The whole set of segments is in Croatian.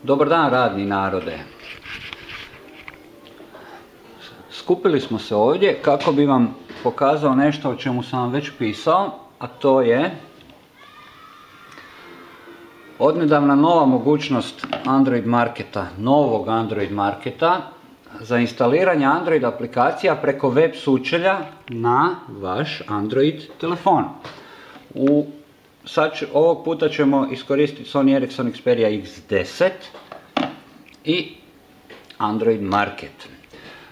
Dobar dan, radni narode. Skupili smo se ovdje kako bi vam pokazao nešto o čemu sam vam već pisao, a to je odnedavna nova mogućnost Android marketa, novog Android marketa za instaliranje Android aplikacija preko web sučelja na vaš Android telefon. Ovog puta ćemo iskoristiti Sony Ericsson Xperia X10 i Android market.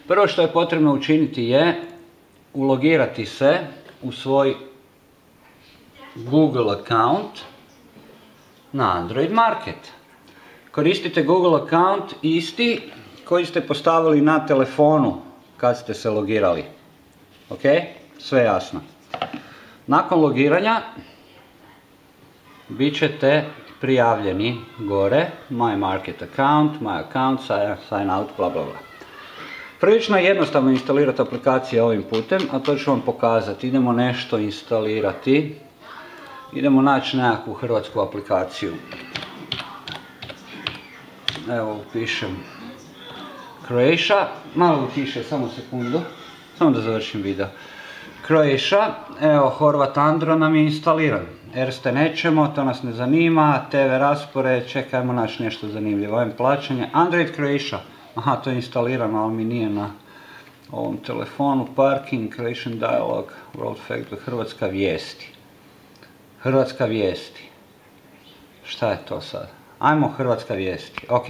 Prvo što je potrebno učiniti je ulogirati se u svoj Google account na Android market. Koristite Google account isti koji ste postavili na telefonu kad ste se logirali. Ok? Sve jasno. Nakon logiranja bit ćete prijavljeni gore, My Market Account, My Account, Sign Out, bla bla bla. Prilično je jednostavno instalirati aplikacije ovim putem, a to ću vam pokazati. Idemo nešto instalirati. Idemo naći nekakvu hrvatsku aplikaciju. Evo upišem Croatia, malo utiše, samo sekundu, samo da završim video. Croatia, evo Horvat Andro nam je instaliran. Erste nećemo, to nas ne zanima, TV raspored, čekajmo naći nešto zanimljivo. Ovim plaćanje, Android Croatia, aha to je instalirano, ali mi nije na ovom telefonu. Parking, Croatian Dialog, World Factor, Hrvatska vijesti. Hrvatska vijesti. Šta je to sad? Ajmo Hrvatska vijesti, ok.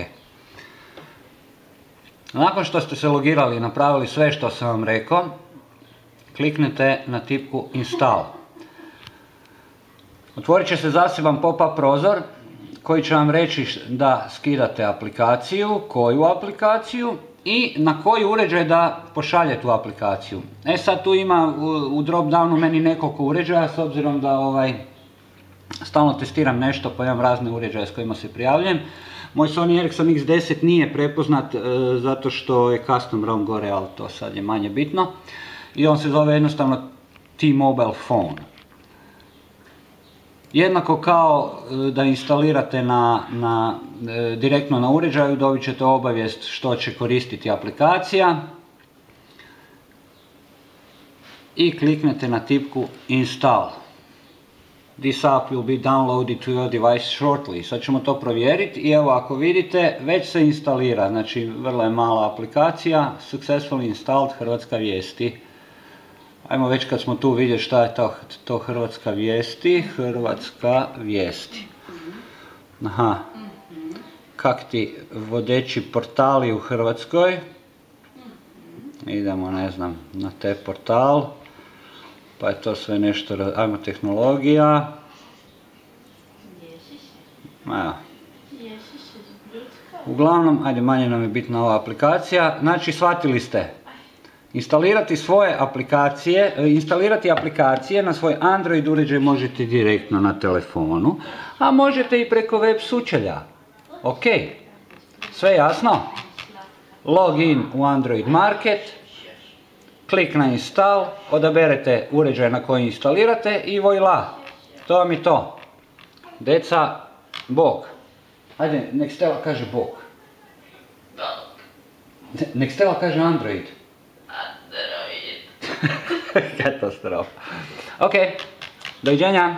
Nakon što ste se logirali i napravili sve što sam vam rekao, kliknete na tipku Install. Otvorit će se zaseban pop-up prozor koji će vam reći da skidate aplikaciju, koju aplikaciju i na koji uređaj da pošalje tu aplikaciju. E sad tu ima u drop-downu meni nekoliko uređaja s obzirom da stalno testiram nešto pa imam razne uređaje s kojima se prijavljujem. Moj Sony Ericsson X10 nije prepoznat zato što je custom ROM gore, ali to sad je manje bitno. I on se zove jednostavno T-Mobile Phone. Jednako kao da instalirate direktno na uređaju, dobit ćete obavijest što će koristiti aplikacija. I kliknete na tipku Install. This app will be downloaded to your device shortly. Sad ćemo to provjeriti i evo ako vidite već se instalira, znači vrlo je mala aplikacija, successfully installed Hrvatska vijesti. Ajmo već kad smo tu vidjeti šta je to Hrvatska vijesti. Hrvatska vijesti. Aha. Kak ti vodeći portali u Hrvatskoj. Idemo, ne znam, na te portal. Pa je to sve nešto, ajmo tehnologija. Evo. Uglavnom, ajde manje nam je bitna ova aplikacija. Znači, shvatili ste. Instalirati aplikacije na svoj Android uređaj možete direktno na telefonu, a možete i preko web sučelja. Ok, sve jasno? Login u Android market, klik na install, odaberete uređaj na koji instalirate i voila, to vam je to. Deca, bog. Ajde, nek Stella kaže bog. Nek Stella kaže Android. Katastrofa. Ok, doviđenja.